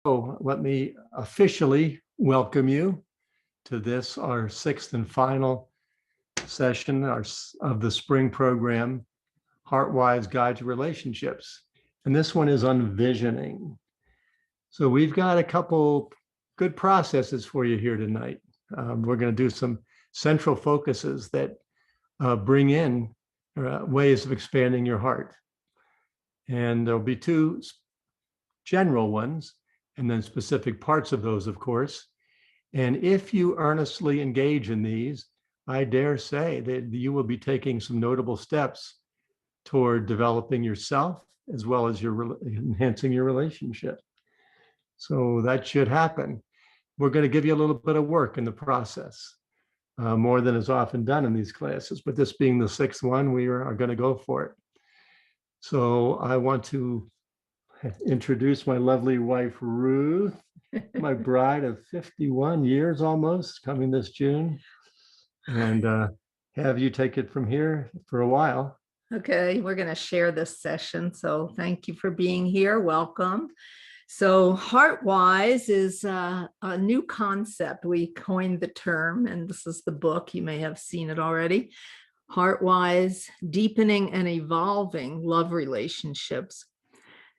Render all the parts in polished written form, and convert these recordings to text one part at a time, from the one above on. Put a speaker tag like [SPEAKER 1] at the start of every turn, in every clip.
[SPEAKER 1] Let me officially welcome you to this, our sixth and final session of the spring program, HeartWise Guide to Relationships. And this one is on visioning. So we've got a couple good processes for you here tonight. We're going to do some central focuses that bring in ways of expanding your heart. And there'll be two general ones, and then specific parts of those, of course. And if you earnestly engage in these, I dare say that you will be taking some notable steps toward developing yourself as well as enhancing your relationship. So that should happen. We're going to give you a little bit of work in the process, more than is often done in these classes, but this being the sixth one, we are going to go for it. So I want to introduce my lovely wife, Ruth, my bride of 51 years almost, coming this June, and have you take it from here for a while.
[SPEAKER 2] Okay, we're going to share this session. So thank you for being here. Welcome. So HeartWise is a new concept. We coined the term, and this is the book. You may have seen it already. HeartWise, Deepening and Evolving Love Relationships.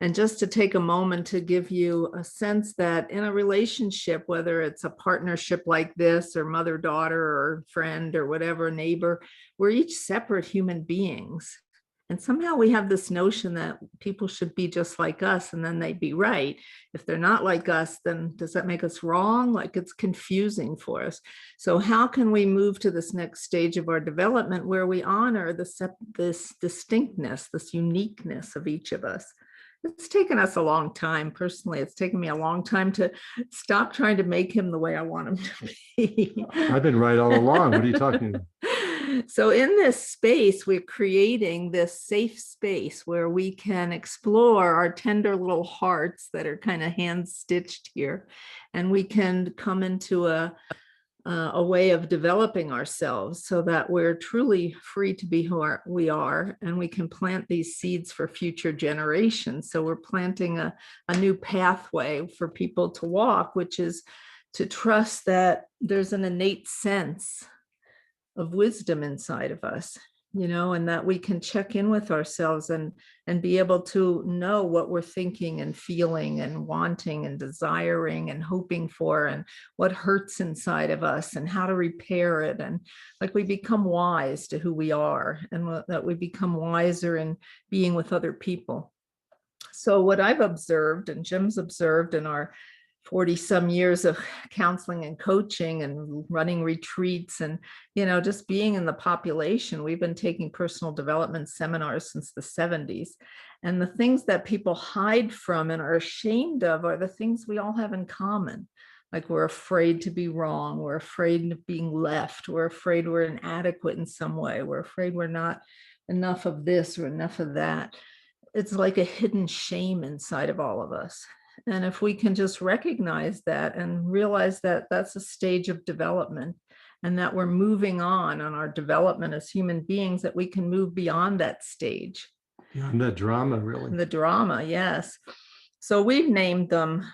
[SPEAKER 2] And just to take a moment to give you a sense that in a relationship, whether it's a partnership like this or mother-daughter or friend or whatever, neighbor, we're each separate human beings. And somehow we have this notion that people should be just like us and then they'd be right. If they're not like us, then does that make us wrong? Like, it's confusing for us. So how can we move to this next stage of our development where we honor this distinctness, this uniqueness of each of us? It's taken us a long time. Personally, it's taken me a long time to stop trying to make him the way I want him to be.
[SPEAKER 1] I've been right all along. What are you talking about?
[SPEAKER 2] So in this space, we're creating this safe space where we can explore our tender little hearts that are kind of hand stitched here. And we can come into a way of developing ourselves so that we're truly free to be who we are, and we can plant these seeds for future generations. So we're planting a new pathway for people to walk, which is to trust that there's an innate sense of wisdom inside of us, and that we can check in with ourselves and be able to know what we're thinking and feeling and wanting and desiring and hoping for, and what hurts inside of us and how to repair it. And like, we become wise to who we are, and that we become wiser in being with other people. So what I've observed, and Jim's observed in our 40 some years of counseling and coaching and running retreats and, just being in the population, we've been taking personal development seminars since the 70s. And the things that people hide from and are ashamed of are the things we all have in common. Like, we're afraid to be wrong. We're afraid of being left. We're afraid we're inadequate in some way. We're afraid we're not enough of this or enough of that. It's like a hidden shame inside of all of us. And if we can just recognize that and realize that that's a stage of development, and that we're moving on our development as human beings, that we can move beyond that stage.
[SPEAKER 1] Beyond the drama, really.
[SPEAKER 2] The drama, yes. So we've named them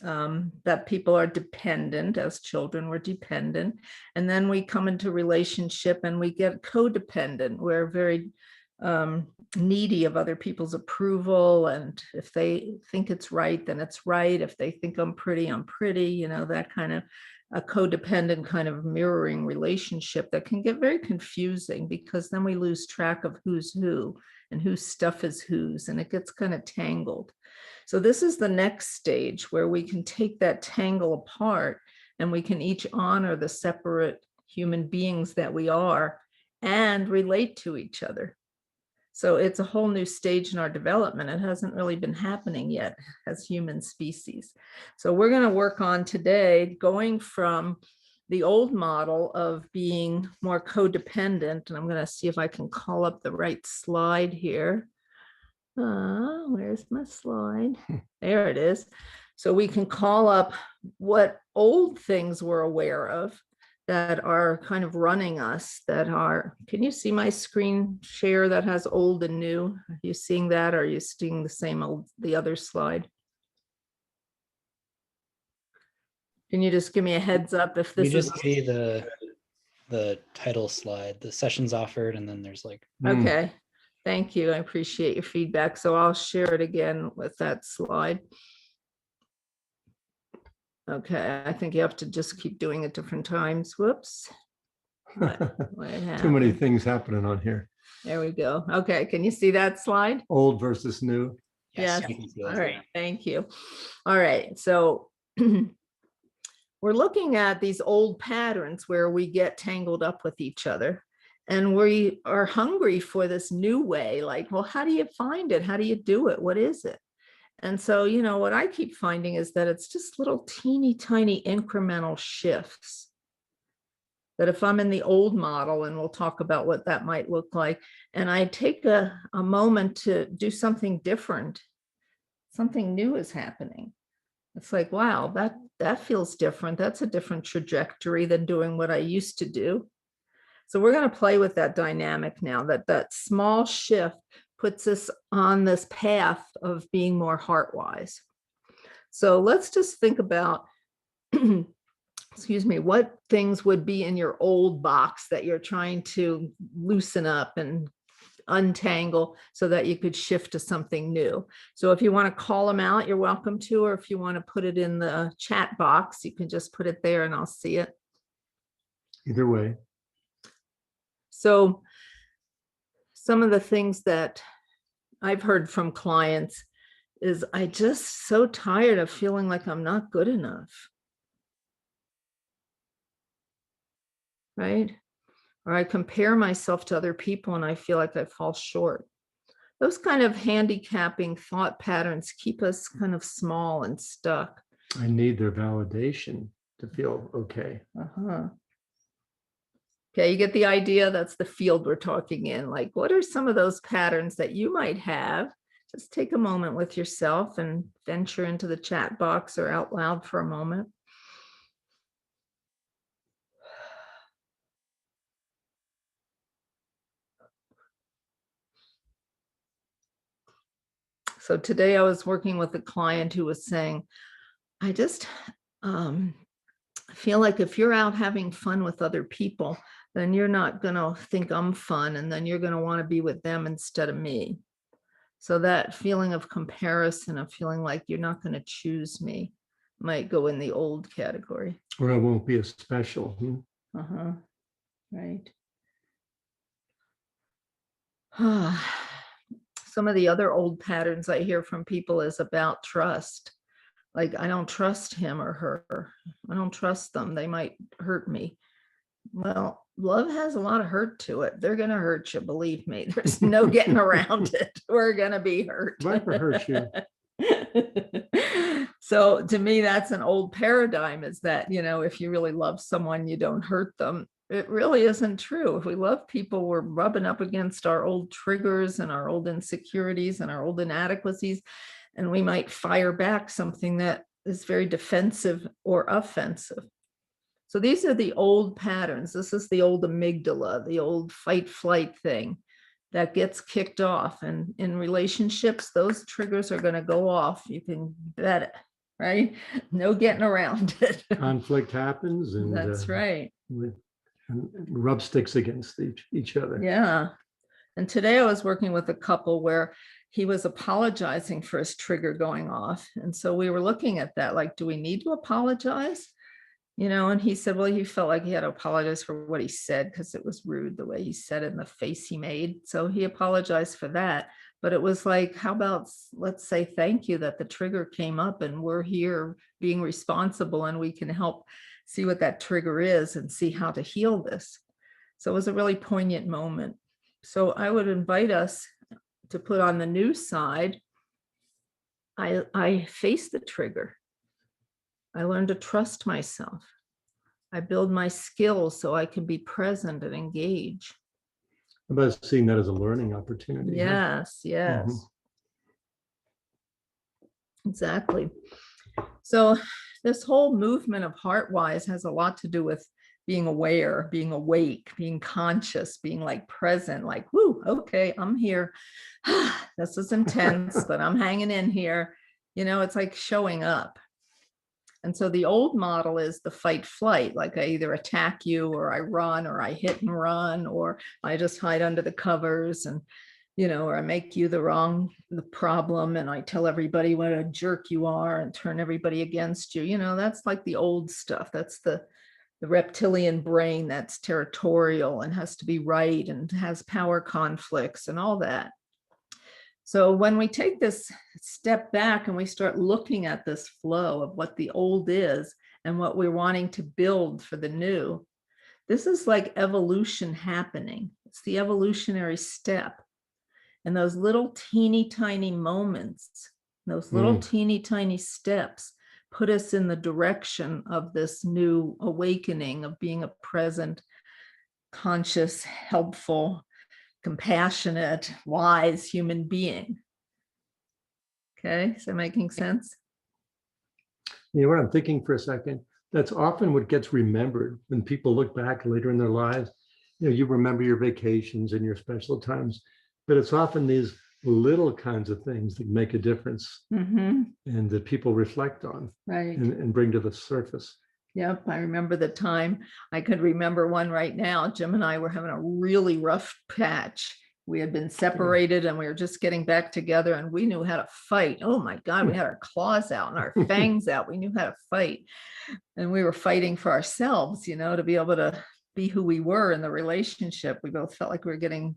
[SPEAKER 2] that people are dependent. As children, we're dependent. And then we come into relationship and we get codependent. We're very needy of other people's approval, and if they think it's right, then it's right. If they think I'm pretty, that kind of a codependent kind of mirroring relationship that can get very confusing, because then we lose track of who's who and whose stuff is whose, and it gets kind of tangled. So this is the next stage where we can take that tangle apart, and we can each honor the separate human beings that we are and relate to each other. So it's a whole new stage in our development. It hasn't really been happening yet as human species. So we're going to work on today going from the old model of being more codependent. And I'm going to see if I can call up the right slide here. Where's my slide? There it is. So we can call up what old things we're aware of that are kind of running us, can you see my screen share that has old and new? Are you seeing that? Or are you seeing the same the other slide? Can you just give me a heads up if
[SPEAKER 3] You
[SPEAKER 2] this is
[SPEAKER 3] just see the title slide, the sessions offered, and then there's like,
[SPEAKER 2] okay? Thank you. I appreciate your feedback. So I'll share it again with that slide. Okay, I think you have to just keep doing it different times. Whoops. What
[SPEAKER 1] Too many
[SPEAKER 2] happened?
[SPEAKER 1] things happening on here.
[SPEAKER 2] There we go. Okay, can you see that slide?
[SPEAKER 1] Old versus new.
[SPEAKER 3] yes,
[SPEAKER 2] Yes.
[SPEAKER 3] you can see
[SPEAKER 2] All
[SPEAKER 3] that.
[SPEAKER 2] right, thank you. All right, so we're looking at these old patterns where we get tangled up with each other, and we are hungry for this new way. Like, well, how do you find it? How do you do it? What is it? And so, what I keep finding is that it's just little teeny tiny incremental shifts. That if I'm in the old model, and we'll talk about what that might look like, and I take a moment to do something different, something new is happening. It's like, wow, that feels different. That's a different trajectory than doing what I used to do. So we're going to play with that dynamic now, that small shift puts us on this path of being more heart-wise. So let's just think about, excuse me, what things would be in your old box that you're trying to loosen up and untangle so that you could shift to something new. So if you want to call them out, you're welcome to, or if you want to put it in the chat box, you can just put it there and I'll see it.
[SPEAKER 1] Either way.
[SPEAKER 2] So some of the things that I've heard from clients is I just so tired of feeling like I'm not good enough. Right? Or I compare myself to other people and I feel like I fall short. Those kind of handicapping thought patterns keep us kind of small and stuck.
[SPEAKER 1] I need their validation to feel okay.
[SPEAKER 2] Okay, you get the idea. That's the field we're talking in. Like, what are some of those patterns that you might have? Just take a moment with yourself and venture into the chat box or out loud for a moment. So today I was working with a client who was saying, I just feel like if you're out having fun with other people, then you're not going to think I'm fun, and then you're going to want to be with them instead of me. So that feeling of comparison, of feeling like you're not going to choose me, might go in the old category.
[SPEAKER 1] Or I won't be as special.
[SPEAKER 2] Right. Some of the other old patterns I hear from people is about trust. Like, I don't trust him or her. I don't trust them. They might hurt me. Well, love has a lot of hurt to it. They're going to hurt you. Believe me, there's no getting around it. We're going to be hurt.
[SPEAKER 1] Life hurts you.
[SPEAKER 2] So to me, that's an old paradigm, is that, if you really love someone, you don't hurt them. It really isn't true. If we love people, we're rubbing up against our old triggers and our old insecurities and our old inadequacies. And we might fire back something that is very defensive or offensive. So these are the old patterns. This is the old amygdala, the old fight flight thing that gets kicked off. And in relationships, those triggers are going to go off. You can bet it, right? No getting around it.
[SPEAKER 1] Conflict happens, and
[SPEAKER 2] that's right.
[SPEAKER 1] And rub sticks against each other.
[SPEAKER 2] Yeah. And today I was working with a couple where he was apologizing for his trigger going off. And so we were looking at that, like, do we need to apologize? And he said, well, he felt like he had to apologize for what he said because it was rude the way he said it and the face he made. So he apologized for that. But it was like, how about let's say thank you that the trigger came up and we're here being responsible and we can help see what that trigger is and see how to heal this. So it was a really poignant moment. So I would invite us to put on the new side. I face the trigger. I learn to trust myself. I build my skills so I can be present and engage.
[SPEAKER 1] How about seeing that as a learning opportunity?
[SPEAKER 2] Yes,
[SPEAKER 1] huh?
[SPEAKER 2] yes. Exactly. So this whole movement of HeartWise has a lot to do with being aware, being awake, being conscious, being like present, like, whoo, okay, I'm here. This is intense, but I'm hanging in here. It's like showing up. And so the old model is the fight flight, like I either attack you or I run or I hit and run, or I just hide under the covers and, or I make you the problem and I tell everybody what a jerk you are and turn everybody against you. That's like the old stuff. That's the reptilian brain that's territorial and has to be right and has power conflicts and all that. So when we take this step back and we start looking at this flow of what the old is and what we're wanting to build for the new, this is like evolution happening. It's the evolutionary step. And those little teeny tiny moments, those little teeny tiny steps put us in the direction of this new awakening of being a present, conscious, helpful, compassionate, wise human being. Okay, is that making sense?
[SPEAKER 1] You know what I'm thinking for a second? That's often what gets remembered when people look back later in their lives. You remember your vacations and your special times, but it's often these little kinds of things that make a difference and that people reflect on and bring to the surface.
[SPEAKER 2] Yep, I remember the time. I could remember one right now. Jim and I were having a really rough patch. We had been separated and we were just getting back together and we knew how to fight. Oh my God, we had our claws out and our fangs out. We knew how to fight. And we were fighting for ourselves, to be able to be who we were in the relationship. We both felt like we were getting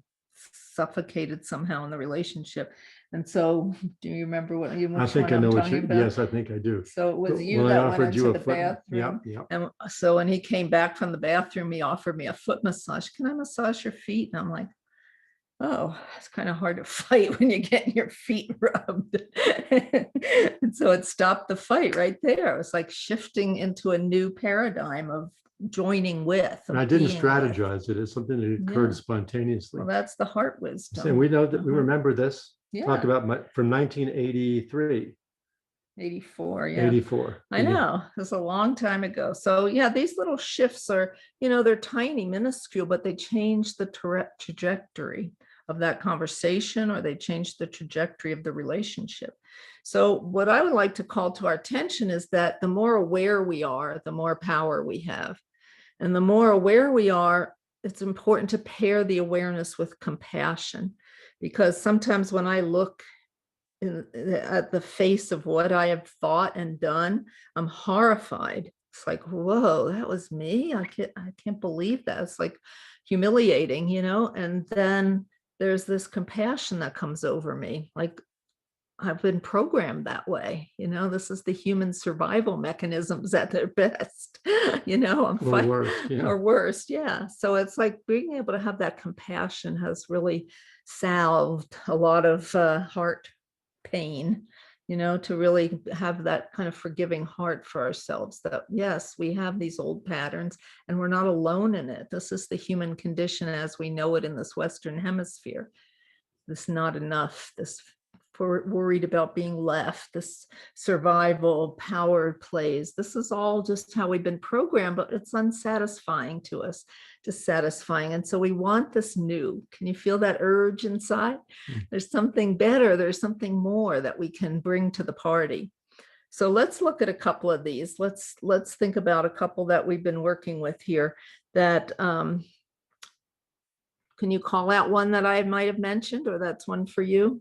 [SPEAKER 2] suffocated somehow in the relationship. And so, do you remember what you?
[SPEAKER 1] I think I know what you. Yes, I think I do.
[SPEAKER 2] So it was you that went into the bathroom.
[SPEAKER 1] Yeah.
[SPEAKER 2] And so when he came back from the bathroom, he offered me a foot massage. Can I massage your feet? And I'm like, oh, it's kind of hard to fight when you're getting your feet rubbed. And so it stopped the fight right there. It was like shifting into a new paradigm of joining with.
[SPEAKER 1] And I didn't strategize it. It's something that occurred spontaneously.
[SPEAKER 2] Well, that's the heart wisdom.
[SPEAKER 1] And we know that we remember this. Talk about from 1983.
[SPEAKER 2] 84, yeah.
[SPEAKER 1] 84.
[SPEAKER 2] I know. It was a long time ago. So yeah, these little shifts are, they're tiny, minuscule, but they change the trajectory of that conversation, or they change the trajectory of the relationship. So what I would like to call to our attention is that the more aware we are, the more power we have. And the more aware we are, it's important to pair the awareness with compassion, because sometimes when I look at the face of what I have thought and done, I'm horrified. It's like, whoa, that was me. I can't believe that. It's like humiliating, and then there's this compassion that comes over me. Like, I've been programmed that way. This is the human survival mechanisms at their best, or worse. Yeah. So it's like being able to have that compassion has really salved a lot of heart pain, to really have that kind of forgiving heart for ourselves, that yes, we have these old patterns and we're not alone in it. This is the human condition as we know it in this Western hemisphere. This not enough, this worried about being left, this survival power plays. This is all just how we've been programmed, but it's unsatisfying to us, dissatisfying. And so we want this new. Can you feel that urge inside? There's something better. There's something more that we can bring to the party. So let's look at a couple of these. Let's think about a couple that we've been working with here that, can you call out one that I might have mentioned, or that's one for you?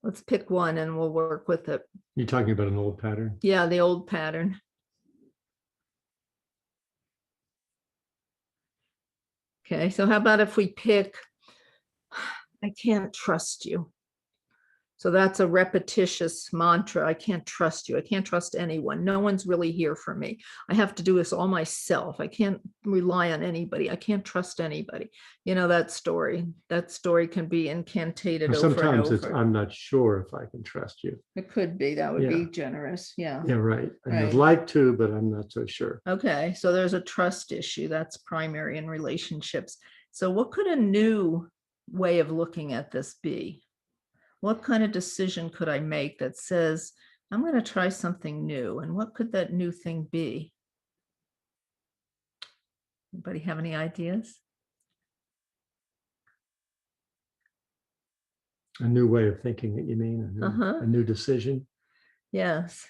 [SPEAKER 2] Let's pick one and we'll work with it.
[SPEAKER 1] You're talking about an old pattern?
[SPEAKER 2] Yeah, the old pattern. Okay, so how about if we pick, I can't trust you. So that's a repetitious mantra. I can't trust you. I can't trust anyone. No one's really here for me. I have to do this all myself. I can't rely on anybody. I can't trust anybody. That story. That story can be incantated over and over.
[SPEAKER 1] Sometimes it's, I'm not sure if I can trust you.
[SPEAKER 2] It could be. That would be generous. Yeah.
[SPEAKER 1] Yeah, right. I'd like to, but I'm not so sure.
[SPEAKER 2] Okay. So there's a trust issue. That's primary in relationships. So what could a new way of looking at this be? What kind of decision could I make that says, I'm going to try something new? And what could that new thing be? Anybody have any ideas?
[SPEAKER 1] A new way of thinking, that you mean? A new decision?
[SPEAKER 2] Yes.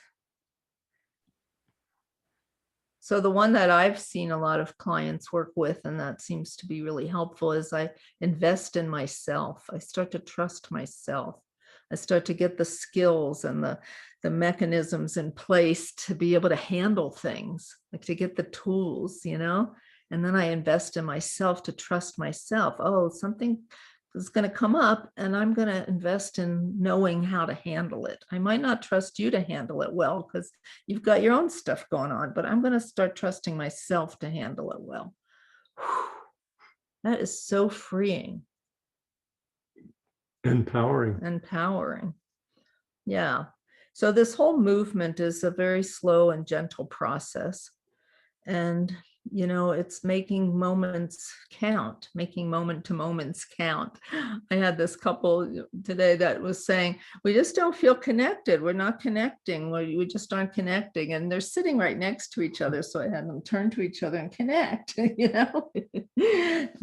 [SPEAKER 2] So the one that I've seen a lot of clients work with, and that seems to be really helpful, is I invest in myself. I start to trust myself. I start to get the skills and the mechanisms in place to be able to handle things, like to get the tools, and then I invest in myself to trust myself. Oh, something is going to come up and I'm going to invest in knowing how to handle it. I might not trust you to handle it well because you've got your own stuff going on, but I'm going to start trusting myself to handle it well. That is so freeing. Empowering. Yeah. So this whole movement is a very slow and gentle process. And it's making moments count, making moment to moments count. I had this couple today that was saying, we just don't feel connected. We're not connecting. We just aren't connecting. And they're sitting right next to each other. So I had them turn to each other and connect,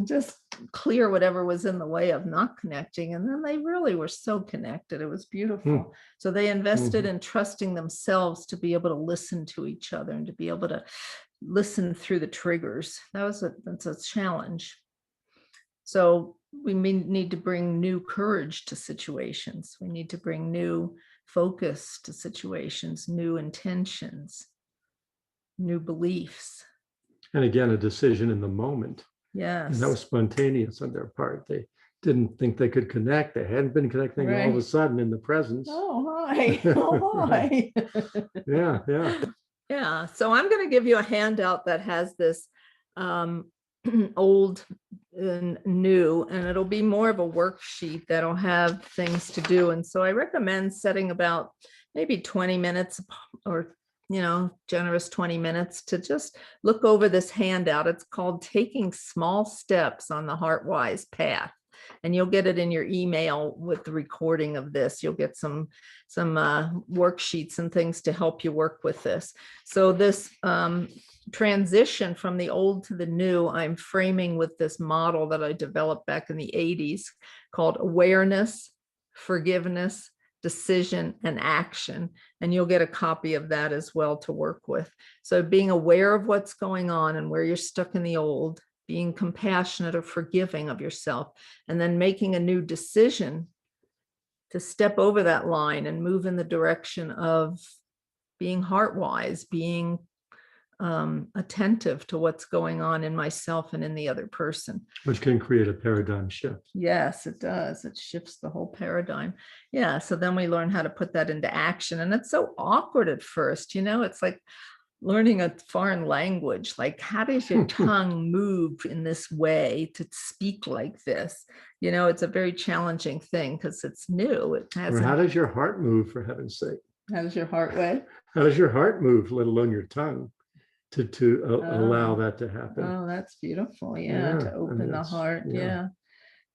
[SPEAKER 2] just clear whatever was in the way of not connecting. And then they really were so connected. It was beautiful. So they invested in trusting themselves to be able to listen to each other and to be able to listen through the triggers. That's a challenge. So we need to bring new courage to situations. We need to bring new focus to situations, new intentions, new beliefs.
[SPEAKER 1] And again, a decision in the moment.
[SPEAKER 2] Yes.
[SPEAKER 1] And that was spontaneous on their part. They didn't think they could connect. They hadn't been connecting all of a sudden in the presence.
[SPEAKER 2] Oh, hi. Oh, hi.
[SPEAKER 1] Yeah.
[SPEAKER 2] Yeah, so I'm going to give you a handout that has this old and new, and it'll be more of a worksheet that'll have things to do. And so I recommend setting about maybe 20 minutes or, generous 20 minutes to just look over this handout. It's called Taking Small Steps on the HeartWise Path. And you'll get it in your email with the recording of this. You'll get some worksheets and things to help you work with this. So this transition from the old to the new, I'm framing with this model that I developed back in the 80s called awareness, forgiveness, decision, and action. And you'll get a copy of that as well to work with. So being aware of what's going on and where you're stuck in the old, being compassionate or forgiving of yourself, and then making a new decision to step over that line and move in the direction of being heart-wise, being attentive to what's going on in myself and in the other person.
[SPEAKER 1] Which can create a paradigm shift.
[SPEAKER 2] Yes, it does. It shifts the whole paradigm. Yeah. So then we learn how to put that into action. And it's so awkward at first, it's like learning a foreign language. Like, how does your tongue move in this way to speak like this? It's a very challenging thing because it's new. It has.
[SPEAKER 1] Or how does your heart move, for heaven's sake?
[SPEAKER 2] How does your heart way?
[SPEAKER 1] How does your heart move, let alone your tongue, to allow that to happen?
[SPEAKER 2] Oh, that's beautiful. Yeah, to open the heart.
[SPEAKER 1] Yeah.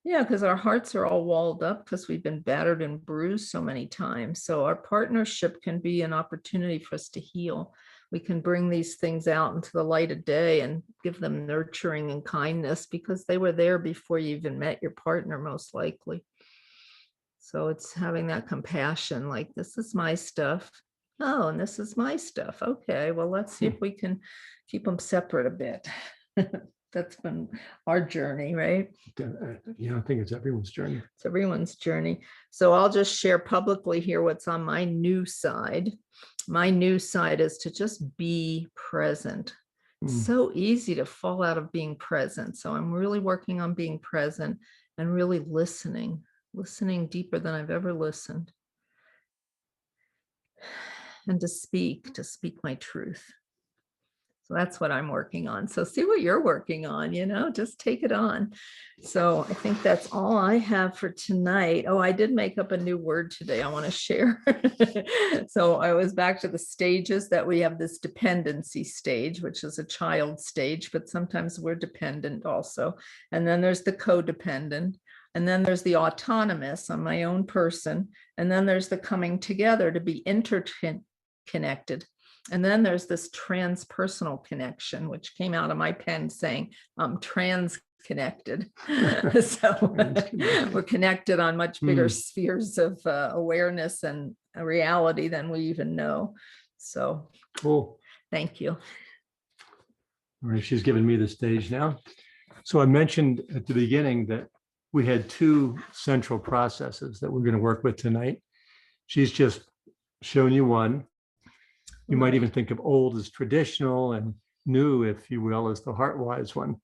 [SPEAKER 2] Yeah, because our hearts are all walled up because we've been battered and bruised so many times. So our partnership can be an opportunity for us to heal. We can bring these things out into the light of day and give them nurturing and kindness because they were there before you even met your partner, most likely. So it's having that compassion, like, this is my stuff. Oh, and this is my stuff. Okay, well, let's see if we can keep them separate a bit. That's been our journey, right?
[SPEAKER 1] Yeah, I think it's everyone's journey.
[SPEAKER 2] It's everyone's journey. So I'll just share publicly here what's on my new side. My new side is to just be present. It's so easy to fall out of being present. So I'm really working on being present and really listening deeper than I've ever listened. And to speak my truth. So that's what I'm working on. So see what you're working on, just take it on. So I think that's all I have for tonight. Oh, I did make up a new word today I want to share. So I was back to the stages that we have this dependency stage, which is a child stage, but sometimes we're dependent also. And then there's the codependent. And then there's the autonomous, I'm my own person. And then there's the coming together to be interconnected. And then there's this transpersonal connection, which came out of my pen saying I'm trans-connected. So we're connected on much bigger spheres of awareness and reality than we even know. So
[SPEAKER 1] cool.
[SPEAKER 2] Thank you.
[SPEAKER 1] All right, she's giving me the stage now. So I mentioned at the beginning that we had two central processes that we're going to work with tonight. She's just shown you one. You might even think of old as traditional and new, if you will, as the HeartWise one.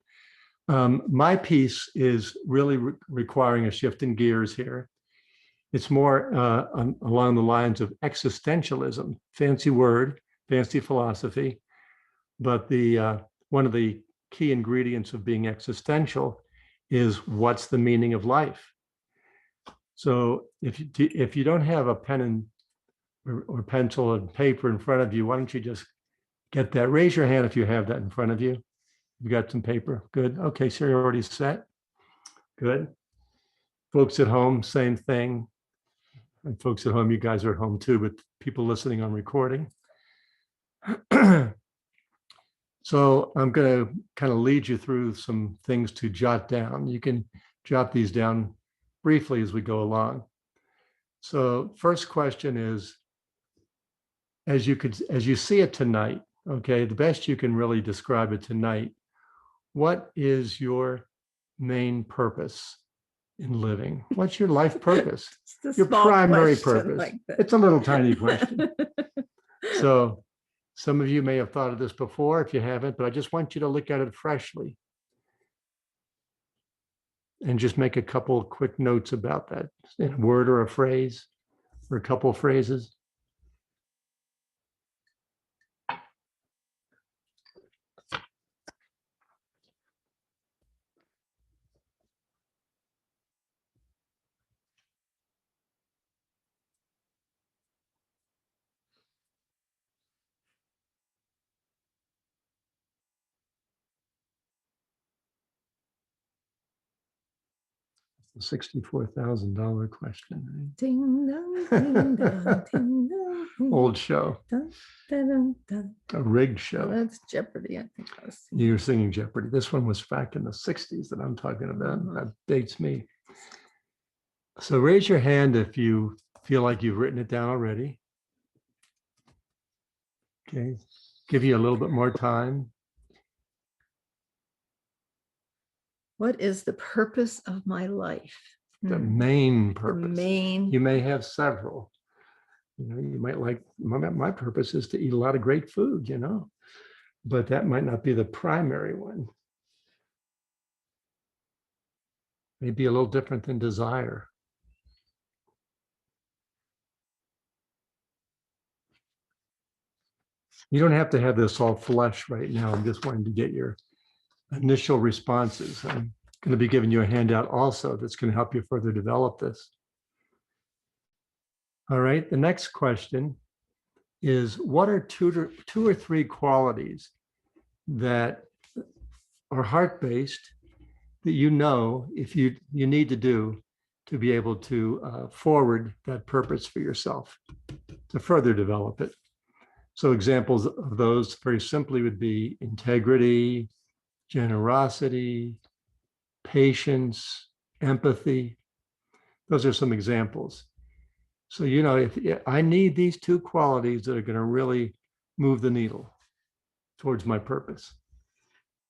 [SPEAKER 1] My piece is really requiring a shift in gears here. It's more along the lines of existentialism, fancy word, fancy philosophy, but one of the key ingredients of being existential is what's the meaning of life. So if you don't have a pen and or pencil and paper in front of you, why don't you just get that? Raise your hand if you have that in front of you. You got some paper? Good. Okay, so you're already set. Good. Folks at home, same thing. And folks at home, you guys are at home too, but people listening on recording. So I'm going to kind of lead you through some things to jot down. You can jot these down briefly as we go along. So first question is, as you see it tonight, okay, the best you can really describe it tonight, what is your main purpose in living? What's your life purpose? Your primary purpose. Like it's a little tiny question. So some of you may have thought of this before if you haven't, but I just want you to look at it freshly and just make a couple of quick notes about that in a word or a phrase or a couple of phrases. The $64,000 question. Right?
[SPEAKER 2] Ding dong, ding dong, ding dong.
[SPEAKER 1] Old show.
[SPEAKER 2] Dun, dun, dun, dun.
[SPEAKER 1] A rigged show.
[SPEAKER 2] Oh, that's Jeopardy, I think I was
[SPEAKER 1] You were singing Jeopardy. This one was back in the 60s that I'm talking about. That dates me. So raise your hand if you feel like you've written it down already. Okay. Give you a little bit more time.
[SPEAKER 2] What is the purpose of my life?
[SPEAKER 1] The main purpose.
[SPEAKER 2] The main.
[SPEAKER 1] You may have several. You know, you might like, my purpose is to eat a lot of great food, you know, but that might not be the primary one. Maybe a little different than desire. You don't have to have this all flesh right now. I'm just wanting to get your initial responses. I'm going to be giving you a handout also that's going to help you further develop this. All right, the next question is, what are two or three qualities that are heart-based that you know if you need to do to be able to forward that purpose for yourself, to further develop it? So examples of those very simply would be integrity, generosity, patience, empathy. Those are some examples. So, you know, if I need these two qualities that are going to really move the needle towards my purpose.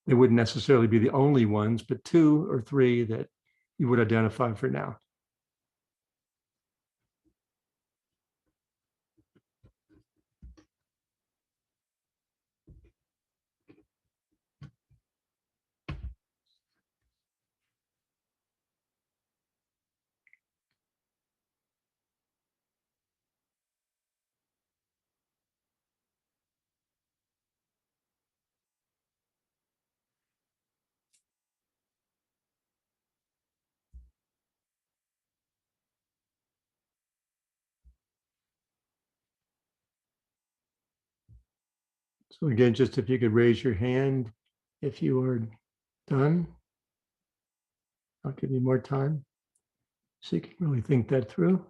[SPEAKER 1] They wouldn't necessarily be the only ones, but two or three that you would identify for now. So again, just if you could raise your hand if you are done. I'll give you more time so you can really think that through.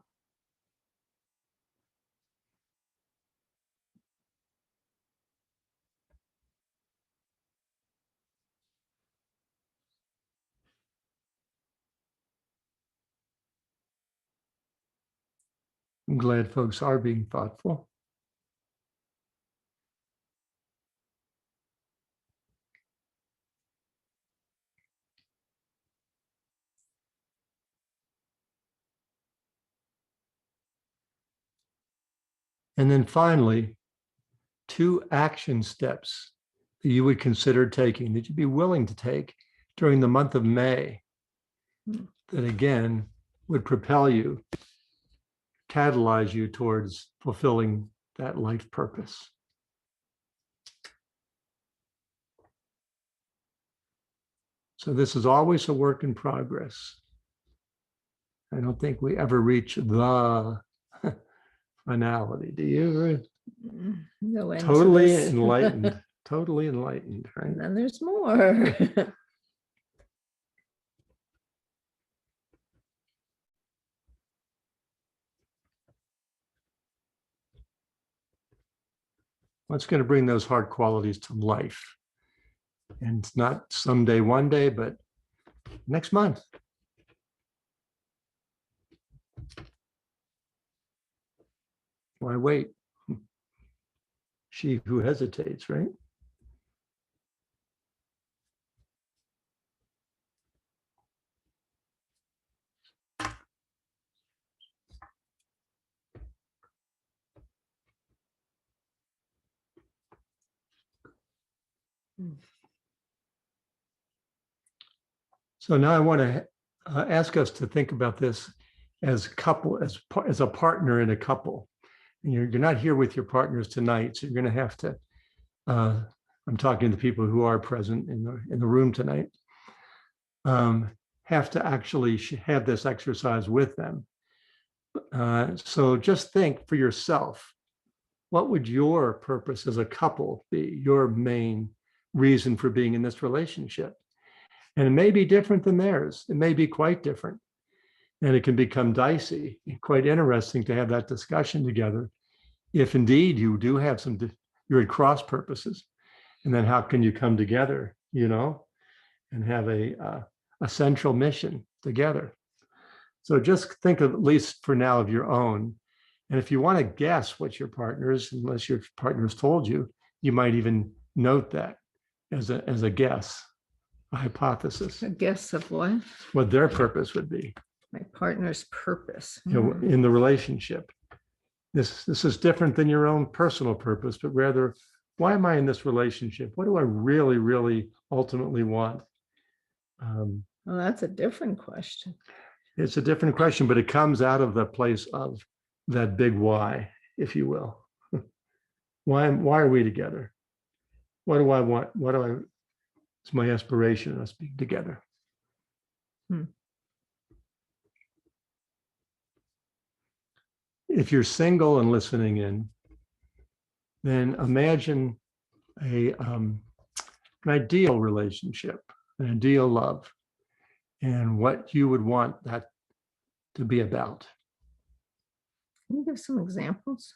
[SPEAKER 1] I'm glad folks are being thoughtful. And then finally, 2 action steps that you would consider taking, that you'd be willing to take during the month of May, that again would propel you, catalyze you towards fulfilling that life purpose. So this is always a work in progress. I don't think we ever reach the finality. Do you, Ruth?
[SPEAKER 2] No end to
[SPEAKER 1] Totally
[SPEAKER 2] this.
[SPEAKER 1] enlightened. Totally enlightened, right?
[SPEAKER 2] And then there's more.
[SPEAKER 1] What's going to bring those hard qualities to life? And it's not someday, one day, but next month. Why wait? She who hesitates, right? So now I want to ask us to think about this as couple, as a partner in a couple. And you're not here with your partners tonight, so you're going to have to. I'm talking to people who are present in the room tonight. Have to actually have this exercise with them. So just think for yourself, what would your purpose as a couple be? Your main reason for being in this relationship? And it may be different than theirs. It may be quite different. And it can become dicey, quite interesting to have that discussion together. If indeed you do have you're at cross purposes, and then how can you come together, and have a central mission together? So just think of, at least for now, of your own. And if you want to guess what your partners, unless your partner's told you, you might even note that as a guess. A hypothesis.
[SPEAKER 2] A guess of
[SPEAKER 1] what their purpose would be.
[SPEAKER 2] My partner's purpose.
[SPEAKER 1] In the relationship. This is different than your own personal purpose, but rather, why am I in this relationship? What do I really, really ultimately want?
[SPEAKER 2] Well, that's a different question.
[SPEAKER 1] It's a different question, but it comes out of the place of that big why, if you will. Why are we together? What do I want? It's my aspiration of us being together. If you're single and listening in, then imagine an ideal relationship, an ideal love, and what you would want that to be about.
[SPEAKER 2] Can you give some examples?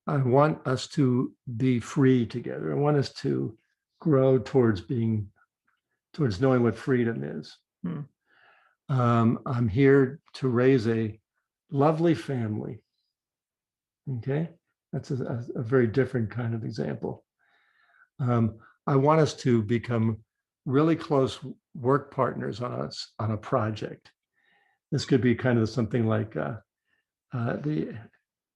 [SPEAKER 1] I want us to be free together. I want us to grow towards knowing what freedom is. I'm here to raise a lovely family. Okay, that's a very different kind of example. I want us to become really close work partners on a project. This could be kind of something like the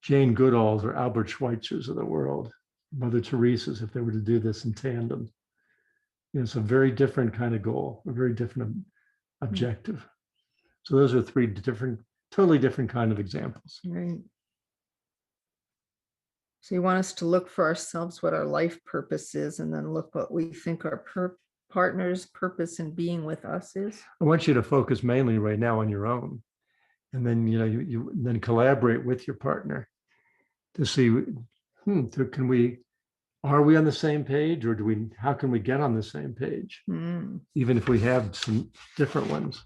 [SPEAKER 1] Jane Goodalls or Albert Schweitzers of the world, Mother Teresa's, if they were to do this in tandem. It's a very different kind of goal, a very different objective. So those are 3 totally different kind of examples.
[SPEAKER 2] Right. So you want us to look for ourselves what our life purpose is, and then look what we think our partner's purpose in being with us is.
[SPEAKER 1] I want you to focus mainly right now on your own, and then you then collaborate with your partner to see, are we on the same page, or how can we get on the same page, even if we have some different ones.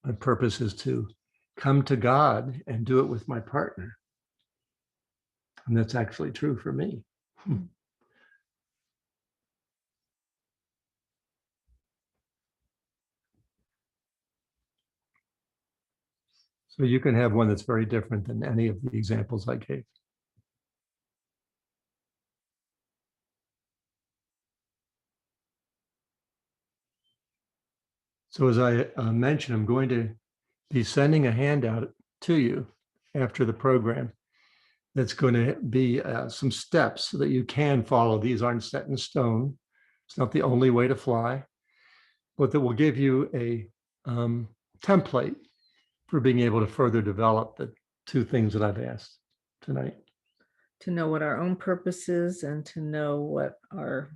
[SPEAKER 1] My purpose is to come to God and do it with my partner. And that's actually true for me. So you can have one that's very different than any of the examples I gave. So as I mentioned, I'm going to be sending a handout to you after the program that's going to be some steps so that you can follow. These aren't set in stone. It's not the only way to fly, but that will give you a template for being able to further develop the two things that I've asked tonight.
[SPEAKER 2] To know what our own purpose is and to know what our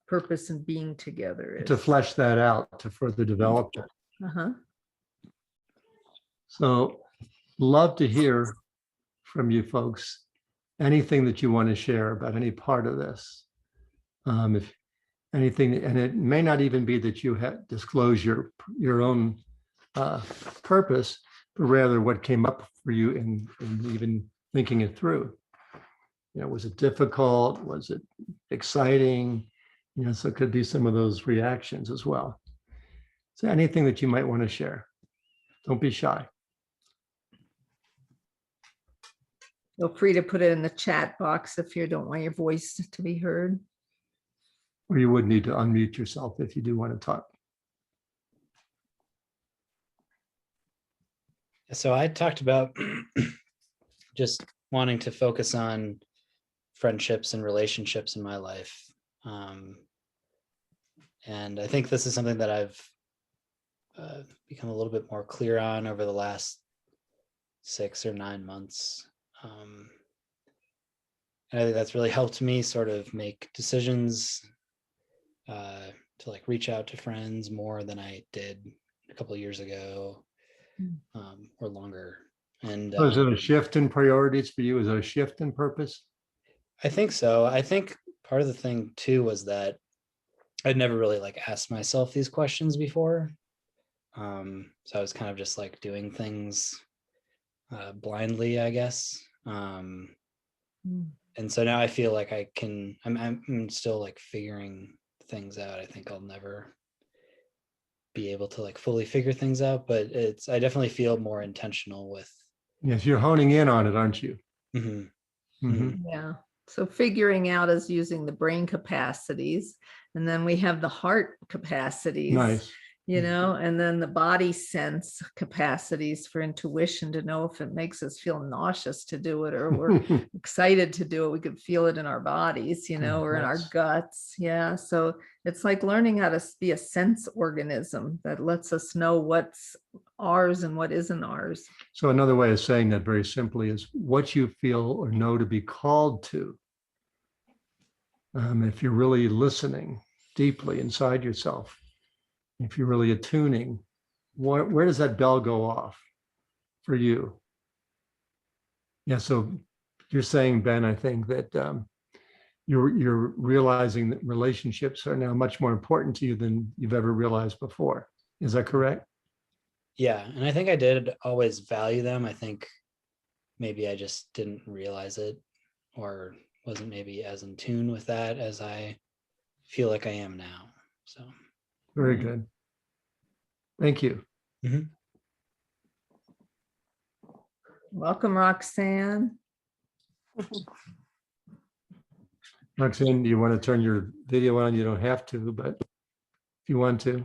[SPEAKER 2] purpose in being together is.
[SPEAKER 1] To flesh that out, to further develop it.
[SPEAKER 2] Uh-huh.
[SPEAKER 1] So love to hear from you folks, anything that you want to share about any part of this. If anything, and it may not even be that you disclose your own purpose, but rather what came up for you in even thinking it through. You know, was it difficult? Was it exciting? You know, so it could be some of those reactions as well. So anything that you might want to share, don't be shy.
[SPEAKER 2] Feel free to put it in the chat box if you don't want your voice to be heard.
[SPEAKER 1] Or you would need to unmute yourself if you do want to talk.
[SPEAKER 3] So I talked about just wanting to focus on friendships and relationships in my life. And I think this is something that I've become a little bit more clear on over the last 6 or 9 months. And I think that's really helped me sort of make decisions to like reach out to friends more than I did a couple of years ago or longer. And
[SPEAKER 1] Was it a shift in priorities for you? Is it a shift in purpose?
[SPEAKER 3] I think so. I think part of the thing too was that I'd never really like asked myself these questions before. So I was kind of just like doing things blindly, I guess. And so now I feel like I'm still like figuring things out. I think I'll never be able to like fully figure things out, but I definitely feel more intentional with.
[SPEAKER 1] Yes, you're honing in on it, aren't you?
[SPEAKER 3] Mm-hmm.
[SPEAKER 1] Mm-hmm.
[SPEAKER 2] Yeah. So figuring out is using the brain capacities, and then we have the heart capacities.
[SPEAKER 1] Nice.
[SPEAKER 2] You know, and then the body sense capacities for intuition to know if it makes us feel nauseous to do it or we're excited to do it. We could feel it in our bodies, you know, or in our guts. Yeah. So it's like learning how to be a sense organism that lets us know what's ours and what isn't ours.
[SPEAKER 1] So another way of saying that very simply is what you feel or know to be called to. If you're really listening deeply inside yourself, if you're really attuning, where does that bell go off for you? Yeah, so you're saying, Ben, I think that you're realizing that relationships are now much more important to you than you've ever realized before. Is that correct?
[SPEAKER 3] Yeah, and I think I did always value them. I think maybe I just didn't realize it or wasn't maybe as in tune with that as I feel like I am now. So
[SPEAKER 1] very good. Thank you.
[SPEAKER 3] Mm-hmm.
[SPEAKER 2] Welcome, Roxanne.
[SPEAKER 1] Roxanne, do you want to turn your video on? You don't have to, but if you want to.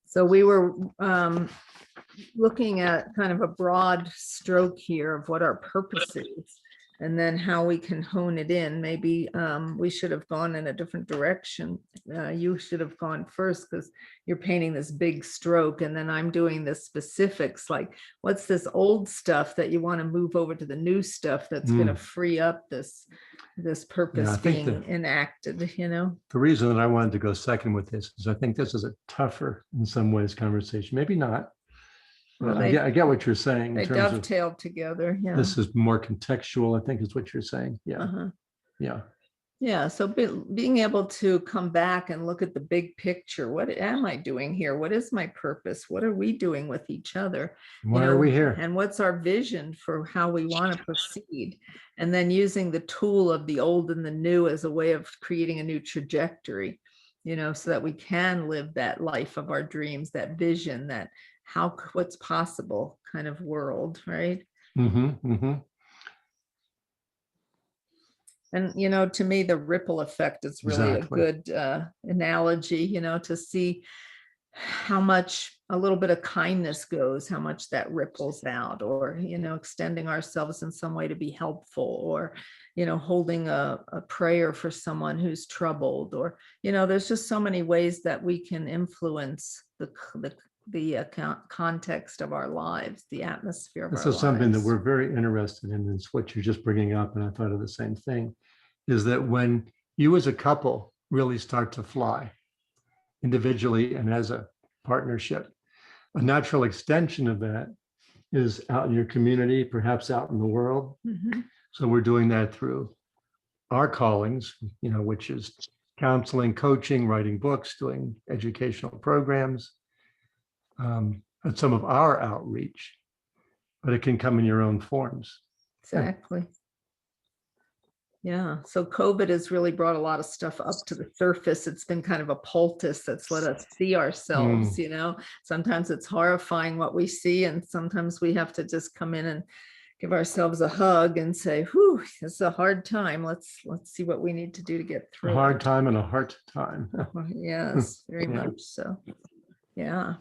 [SPEAKER 2] So we were looking at kind of a broad stroke here of what our purpose is and then how we can hone it in. Maybe we should have gone in a different direction. You should have gone first because you're painting this big stroke and then I'm doing the specifics, like what's this old stuff that you want to move over to the new stuff that's going to free up this purpose being enacted, you know? The
[SPEAKER 1] reason that I wanted to go second with this is I think this is a tougher in some ways conversation, maybe not. Well, I get what you're saying.
[SPEAKER 2] They dovetailed together. Yeah.
[SPEAKER 1] This is more contextual, I think is what you're saying. Yeah. Yeah.
[SPEAKER 2] Yeah. So being able to come back and look at the big picture. What am I doing here? What is my purpose? What are we doing with each other?
[SPEAKER 1] Why are we here?
[SPEAKER 2] And what's our vision for how we want to proceed? And then using the tool of the old and the new as a way of creating a new trajectory, you know, so that we can live that life of our dreams, that vision, that what's possible kind of world, right?
[SPEAKER 1] Mm-hmm.
[SPEAKER 2] And, to me, the ripple effect is really
[SPEAKER 1] Exactly.
[SPEAKER 2] a good analogy, to see how much a little bit of kindness goes, how much that ripples out, or, extending ourselves in some way to be helpful, or, holding a prayer for someone who's troubled, or, there's just so many ways that we can influence the context of our lives, the atmosphere of
[SPEAKER 1] This
[SPEAKER 2] our
[SPEAKER 1] is something that
[SPEAKER 2] lives.
[SPEAKER 1] we're very interested in. It's what you're just bringing up, and I thought of the same thing, is that when you as a couple really start to fly individually and as a partnership, a natural extension of that is out in your community, perhaps out in the world.
[SPEAKER 2] Mhm.
[SPEAKER 1] So we're doing that through our callings, which is counseling, coaching, writing books, doing educational programs, and some of our outreach, but it can come in your own forms.
[SPEAKER 2] Exactly. Yeah. So COVID has really brought a lot of stuff up to the surface. It's been kind of a poultice that's let us see ourselves, Sometimes it's horrifying what we see, and sometimes we have to just come in and give ourselves a hug and say, whew, this is a hard time. Let's see what we need to do to get
[SPEAKER 1] A
[SPEAKER 2] through
[SPEAKER 1] hard
[SPEAKER 2] it.
[SPEAKER 1] time and a heart time.
[SPEAKER 2] Yes, very
[SPEAKER 1] Yeah.
[SPEAKER 2] much so. Yeah.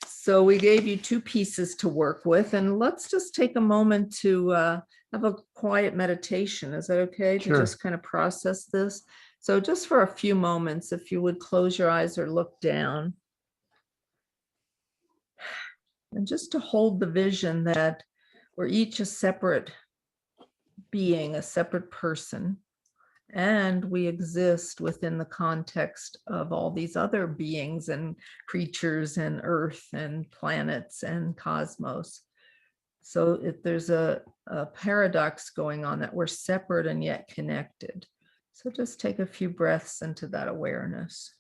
[SPEAKER 2] So we gave you 2 pieces to work with, and let's just take a moment to have a quiet meditation. Is that okay?
[SPEAKER 1] Sure.
[SPEAKER 2] To just kind of process this. So just for a few moments, if you would close your eyes or look down. And just to hold the vision that we're each a separate being, a separate person. And we exist within the context of all these other beings and creatures and earth and planets and cosmos. So there's a paradox going on, that we're separate and yet connected. So just take a few breaths into that awareness.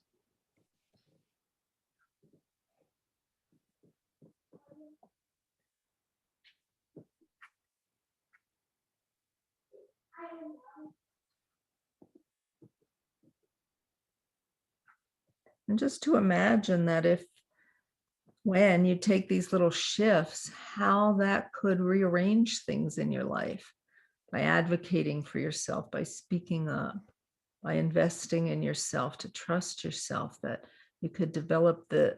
[SPEAKER 2] And just to imagine that when you take these little shifts, how that could rearrange things in your life by advocating for yourself, by speaking up, by investing in yourself, to trust yourself, that you could develop the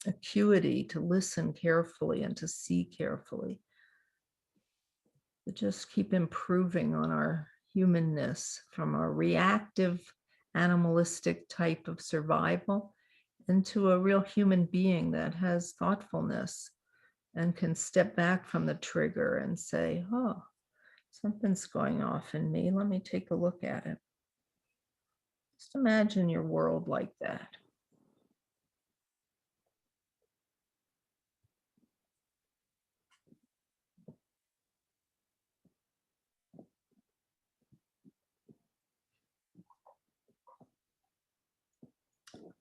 [SPEAKER 2] acuity to listen carefully and to see carefully. To just keep improving on our humanness from a reactive, animalistic type of survival into a real human being that has thoughtfulness and can step back from the trigger and say, oh, something's going off in me. Let me take a look at it. Just imagine your world like that.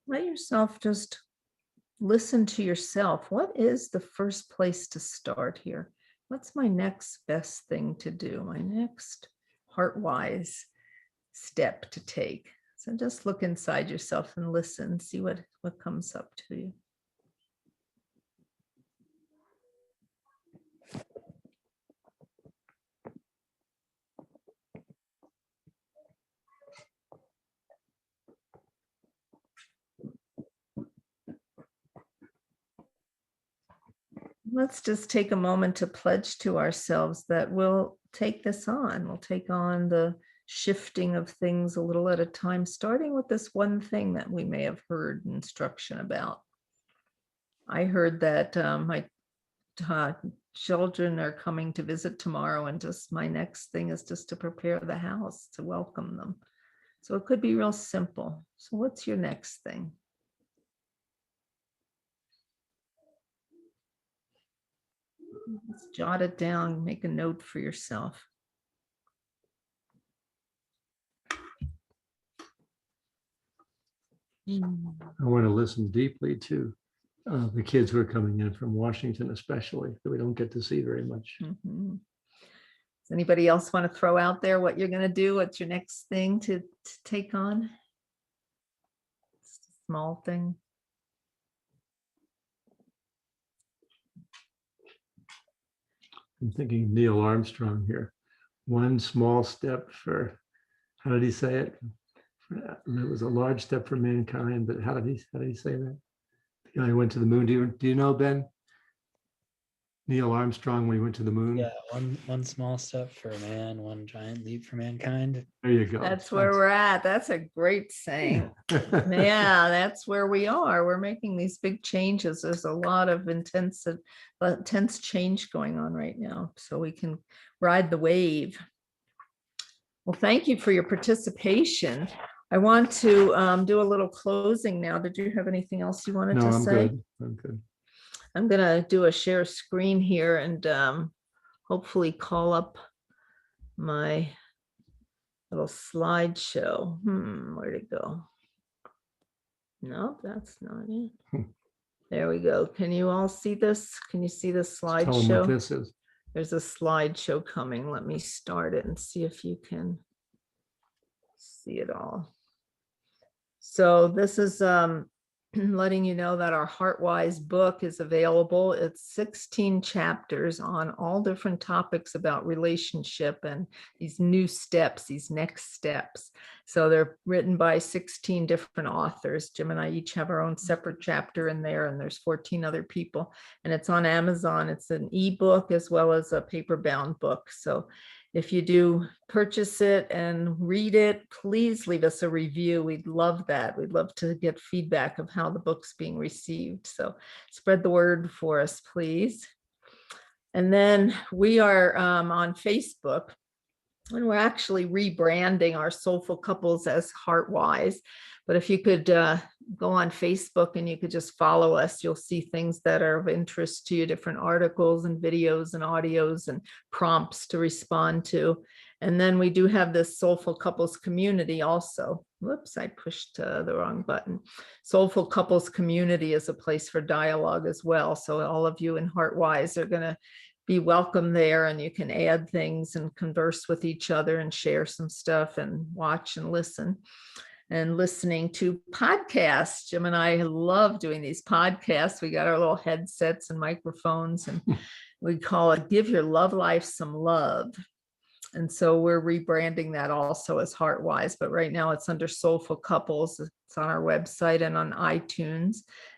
[SPEAKER 2] Let yourself just listen to yourself. What is the first place to start here? What's my next best thing to do? My next HeartWise step to take? So just look inside yourself and listen, see what comes up to you. Let's just take a moment to pledge to ourselves that we'll take this on. We'll take on the shifting of things a little at a time, starting with this one thing that we may have heard instruction about. I heard that my children are coming to visit tomorrow, and just my next thing is just to prepare the house to welcome them. So it could be real simple. So what's your next thing? Just jot it down, make a note for yourself.
[SPEAKER 1] I want to listen deeply to the kids who are coming in from Washington, especially, that we don't get to see very much.
[SPEAKER 2] Mm-hmm. Does anybody else want to throw out there what you're going to do? What's your next thing to take on? It's a small thing.
[SPEAKER 1] I'm thinking Neil Armstrong here. One small step for, how did he say it? It was a large step for mankind, but how did he say that? The guy who went to the moon. Do you know, Ben? Neil Armstrong when he went to the moon?
[SPEAKER 3] Yeah, one small step for man, one giant leap for mankind.
[SPEAKER 1] There you go.
[SPEAKER 2] That's where we're at. That's a great saying. Yeah, that's where we are. We're making these big changes. There's a lot of intense change going on right now, so we can ride the wave. Well, thank you for your participation. I want to do a little closing now. Did you have anything else you wanted
[SPEAKER 1] No,
[SPEAKER 2] to
[SPEAKER 1] I'm
[SPEAKER 2] say?
[SPEAKER 1] good. I'm good.
[SPEAKER 2] I'm gonna do a share screen here and hopefully call up my little slideshow. Where'd it go? No, that's not it. There we go. Can you all see this? Can you see the
[SPEAKER 1] Tell them what
[SPEAKER 2] slideshow?
[SPEAKER 1] this is.
[SPEAKER 2] There's a slideshow coming. Let me start it and see if you can see it all. So this is letting you know that our HeartWise book is available. It's 16 chapters on all different topics about relationship and these new steps, these next steps. So they're written by 16 different authors. Jim and I each have our own separate chapter in there, and there's 14 other people. And it's on Amazon. It's an ebook as well as a paper-bound book. So if you do purchase it and read it, please leave us a review. We'd love that. We'd love to get feedback of how the book's being received. So spread the word for us, please. And then we are on Facebook, and we're actually rebranding our Soulful Couples as HeartWise. But if you could go on Facebook and you could just follow us, you'll see things that are of interest to you, different articles and videos and audios and prompts to respond to. And then we do have this Soulful Couples community also. Whoops, I pushed the wrong button. Soulful Couples community is a place for dialogue as well. So all of you in HeartWise are going to be welcome there, and you can add things and converse with each other and share some stuff and watch and listen. And listening to podcasts. Jim and I love doing these podcasts. We got our little headsets and microphones, and we call it Give Your Love Life Some Love. And so we're rebranding that also as HeartWise, but right now it's under Soulful Couples. It's on our website and on iTunes.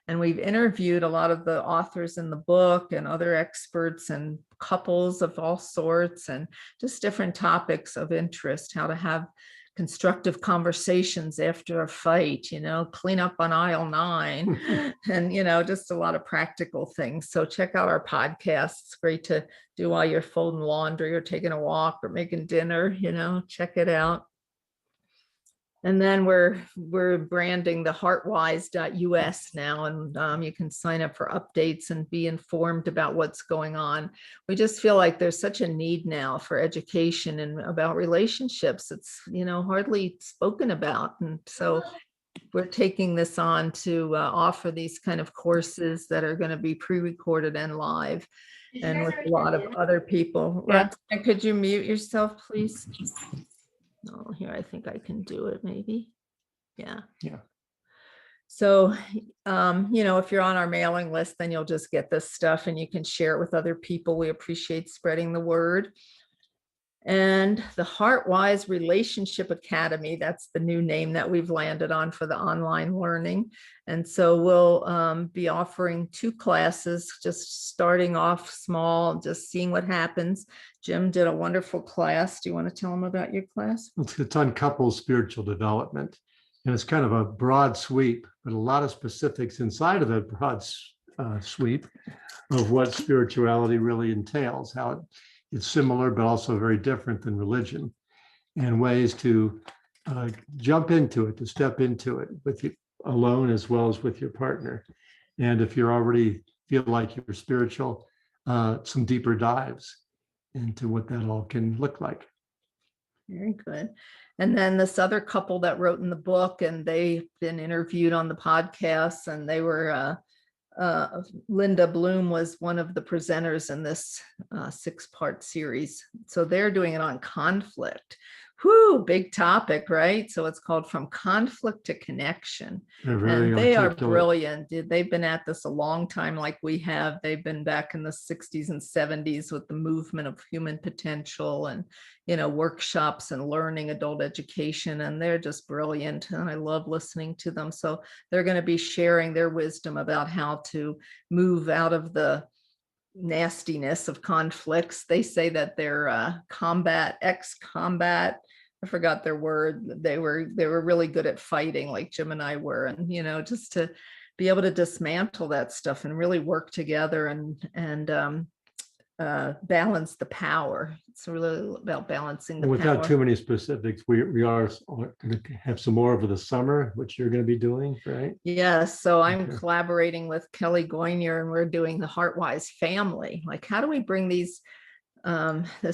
[SPEAKER 2] And we've interviewed a lot of the authors in the book and other experts and couples of all sorts and just different topics of interest, how to have constructive conversations after a fight, clean up on aisle 9 and, just a lot of practical things. So check out our podcast. It's great to do while you're folding laundry or taking a walk or making dinner, check it out. And then we're branding the heartwise.us now, and you can sign up for updates and be informed about what's going on. We just feel like there's such a need now for education and about relationships. It's hardly spoken about, and so we're taking this on to offer these kind of courses that are going to be pre-recorded and live, and with a lot of other people.
[SPEAKER 3] Yeah.
[SPEAKER 2] Roxanne, could you mute yourself, please? Oh, here, I think I can do it, maybe. Yeah. So, if you're on our mailing list, then you'll just get this stuff and you can share it with other people. We appreciate spreading the word. And the HeartWise Relationship Academy, that's the new name that we've landed on for the online learning. And so we'll be offering 2 classes, just starting off small, just seeing what happens. Jim did a wonderful class. Do you want to tell them about your class?
[SPEAKER 1] It's on couples spiritual development. And it's kind of a broad sweep, but a lot of specifics inside of the broad sweep of what spirituality really entails, how it's similar, but also very different than religion, and ways to jump into it, to step into it with you alone as well as with your partner. And if you're already feel like you're spiritual, some deeper dives into what that all can look like.
[SPEAKER 2] Very good. And then this other couple that wrote in the book, and they've been interviewed on the podcast, and they were Linda Bloom was one of the presenters in this 6-part series. So they're doing it on conflict. Whew, big topic, right? So it's called From Conflict to Connection.
[SPEAKER 1] They're very
[SPEAKER 2] And they are
[SPEAKER 1] articulate.
[SPEAKER 2] brilliant. They've been at this a long time, like we have. They've been back in the 60s and 70s with the movement of human potential and, workshops and learning adult education. And they're just brilliant. And I love listening to them. So they're going to be sharing their wisdom about how to move out of the nastiness of conflicts. They say that they're ex-combat. I forgot their word. They were really good at fighting, like Jim and I were, and just to be able to dismantle that stuff and really work together and balance the power. It's really about balancing the
[SPEAKER 1] Without
[SPEAKER 2] power.
[SPEAKER 1] too many specifics, we are going to have some more over the summer, which you're going to be doing, right?
[SPEAKER 2] Yes. So I'm
[SPEAKER 1] Okay.
[SPEAKER 2] collaborating with Kelly Goynier, and we're doing the HeartWise family. Like, how do we bring this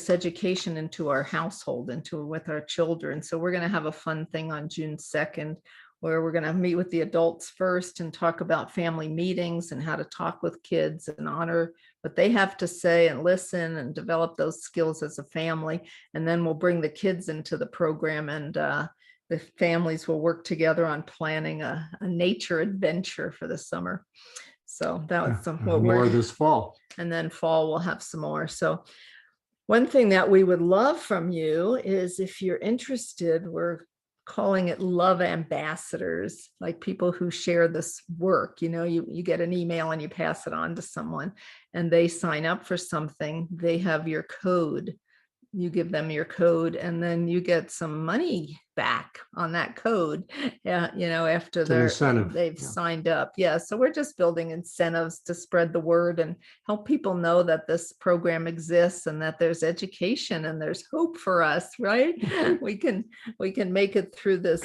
[SPEAKER 2] education into our household, with our children? So we're going to have a fun thing on June 2nd, where we're going to meet with the adults first and talk about family meetings and how to talk with kids and honor what they have to say and listen and develop those skills as a family. And then we'll bring the kids into the program, and the families will work together on planning a nature adventure for the summer. So that was what
[SPEAKER 1] More
[SPEAKER 2] we're,
[SPEAKER 1] this fall.
[SPEAKER 2] and then fall we'll have some more. So one thing that we would love from you is, if you're interested, we're calling it love ambassadors, like people who share this work. You get an email and you pass it on to someone and they sign up for something. They have your code. You give them your code, and then you get some money back on that code, after
[SPEAKER 1] It's an incentive.
[SPEAKER 2] they've
[SPEAKER 1] Yeah.
[SPEAKER 2] signed up. Yeah. So we're just building incentives to spread the word and help people know that this program exists and that there's education and there's hope for us, right? we can make it through this.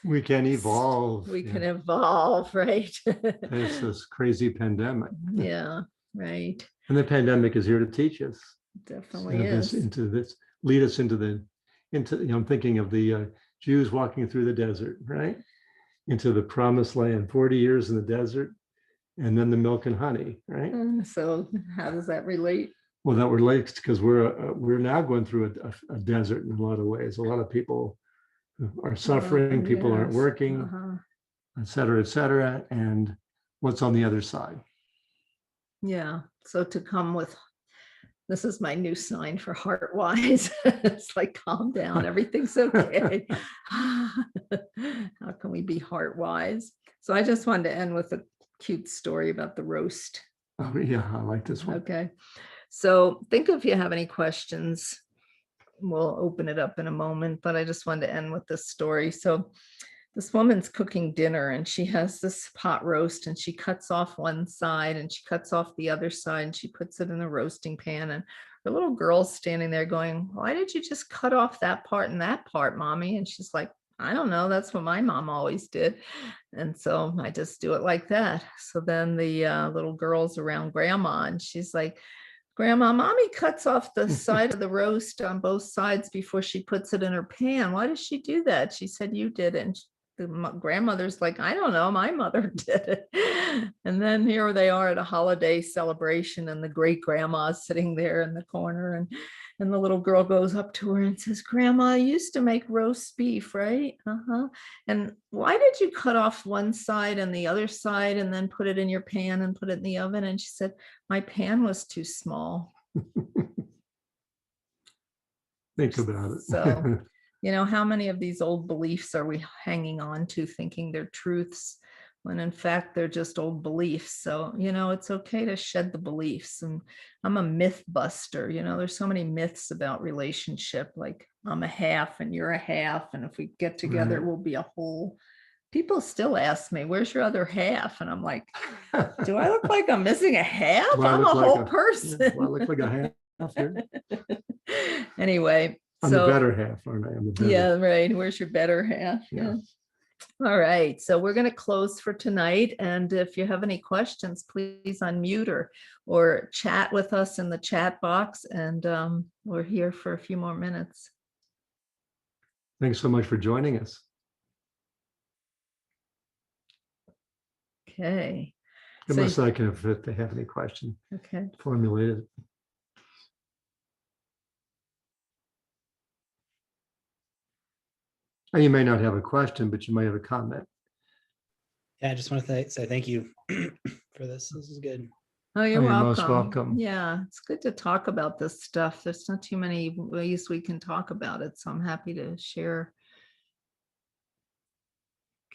[SPEAKER 1] We can evolve.
[SPEAKER 2] We
[SPEAKER 1] Yeah.
[SPEAKER 2] can evolve, right?
[SPEAKER 1] It's this crazy pandemic.
[SPEAKER 2] Yeah, right.
[SPEAKER 1] And the pandemic is here to teach us.
[SPEAKER 2] Definitely is.
[SPEAKER 1] Lead us into I'm thinking of the Jews walking through the desert, right? Into the promised land, 40 years in the desert, and then the milk and honey, right?
[SPEAKER 2] So how does that relate?
[SPEAKER 1] Well, that relates because we're now going through a desert in a lot of ways. A lot of people are suffering, people aren't
[SPEAKER 2] Yes.
[SPEAKER 1] working, et cetera, and what's on the other side?
[SPEAKER 2] Yeah. So to come with, this is my new sign for HeartWise. It's like, calm down, everything's okay. How can we be HeartWise? So I just wanted to end with a cute story about the roast.
[SPEAKER 1] Oh, yeah, I like this one.
[SPEAKER 2] Okay. So think if you have any questions. We'll open it up in a moment, but I just wanted to end with this story. So this woman's cooking dinner and she has this pot roast, and she cuts off one side and she cuts off the other side and she puts it in a roasting pan. And the little girl's standing there going, "Why did you just cut off that part and that part, mommy?" And she's like, "I don't know. That's what my mom always did. And so I just do it like that." So then the little girl's around grandma and she's like, "Grandma, mommy cuts off the side of the roast on both sides before she puts it in her pan. Why does she do that?" She said, "You did it." And the grandmother's like, "I don't know, my mother did it." And then here they are at a holiday celebration, and the great grandma's sitting there in the corner, and the little girl goes up to her and says, "Grandma, I used to make roast beef, right? And why did you cut off one side and the other side and then put it in your pan and put it in the oven?" And she said, "My pan was too small."
[SPEAKER 1] Think about it.
[SPEAKER 2] So, how many of these old beliefs are we hanging on to thinking they're truths when in fact they're just old beliefs? So, it's okay to shed the beliefs. And I'm a myth buster. There's so many myths about relationship, like I'm a half and you're a half, and if we get together,
[SPEAKER 1] Right.
[SPEAKER 2] we'll be a whole. People still ask me, "Where's your other half?" And I'm like, do I look like I'm missing a half?
[SPEAKER 1] Do I
[SPEAKER 2] I'm a
[SPEAKER 1] look like
[SPEAKER 2] whole
[SPEAKER 1] a-
[SPEAKER 2] person.
[SPEAKER 1] Do I look like a half here?
[SPEAKER 2] Anyway,
[SPEAKER 1] I'm the better half, aren't I? I'm the better.
[SPEAKER 2] yeah, right. Where's your better half?
[SPEAKER 1] Yeah.
[SPEAKER 2] All right. So we're going to close for tonight. And if you have any questions, please unmute or chat with us in the chat box. And we're here for a few more minutes.
[SPEAKER 1] Thanks so much for joining us.
[SPEAKER 2] Okay.
[SPEAKER 1] Give me a
[SPEAKER 2] So-
[SPEAKER 1] second if they have any question
[SPEAKER 2] Okay.
[SPEAKER 1] formulated. Now, you may not have a question, but you may have a comment.
[SPEAKER 3] Yeah, I just want to say thank you for this. This is good.
[SPEAKER 2] Oh, you're
[SPEAKER 1] Oh, you're
[SPEAKER 2] welcome.
[SPEAKER 1] most welcome.
[SPEAKER 2] Yeah, it's good to talk about this stuff. There's not too many ways we can talk about it, so I'm happy to share.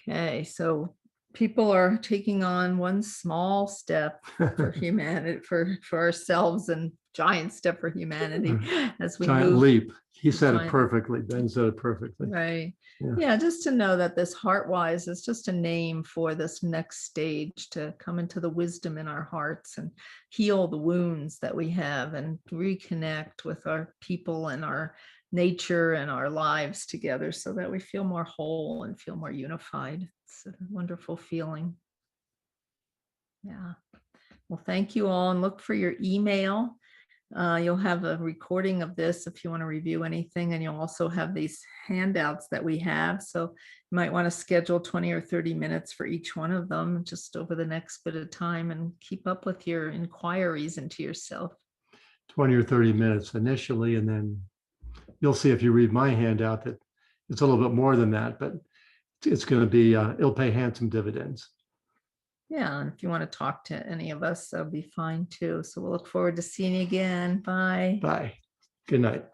[SPEAKER 2] Okay, so people are taking on one small step for humanity, for ourselves, and giant step for humanity as we
[SPEAKER 1] Giant
[SPEAKER 2] move.
[SPEAKER 1] leap. He said it
[SPEAKER 2] Giant-
[SPEAKER 1] perfectly. Ben said it perfectly.
[SPEAKER 2] Right.
[SPEAKER 1] Yeah.
[SPEAKER 2] Yeah, just to know that this HeartWise is just a name for this next stage to come into the wisdom in our hearts and heal the wounds that we have and reconnect with our people and our nature and our lives together so that we feel more whole and feel more unified. It's a wonderful feeling. Yeah. Well, thank you all, and look for your email. You'll have a recording of this if you want to review anything, and you'll also have these handouts that we have. So you might want to schedule 20 or 30 minutes for each one of them just over the next bit of time, and keep up with your inquiries into yourself.
[SPEAKER 1] 20 or 30 minutes initially, and then you'll see if you read my handout that it's a little bit more than that, but it's going to be, it'll pay handsome dividends.
[SPEAKER 2] Yeah, and if you want to talk to any of us, that'll be fine too. So we'll look forward to seeing you again. Bye.
[SPEAKER 1] Bye. Good night.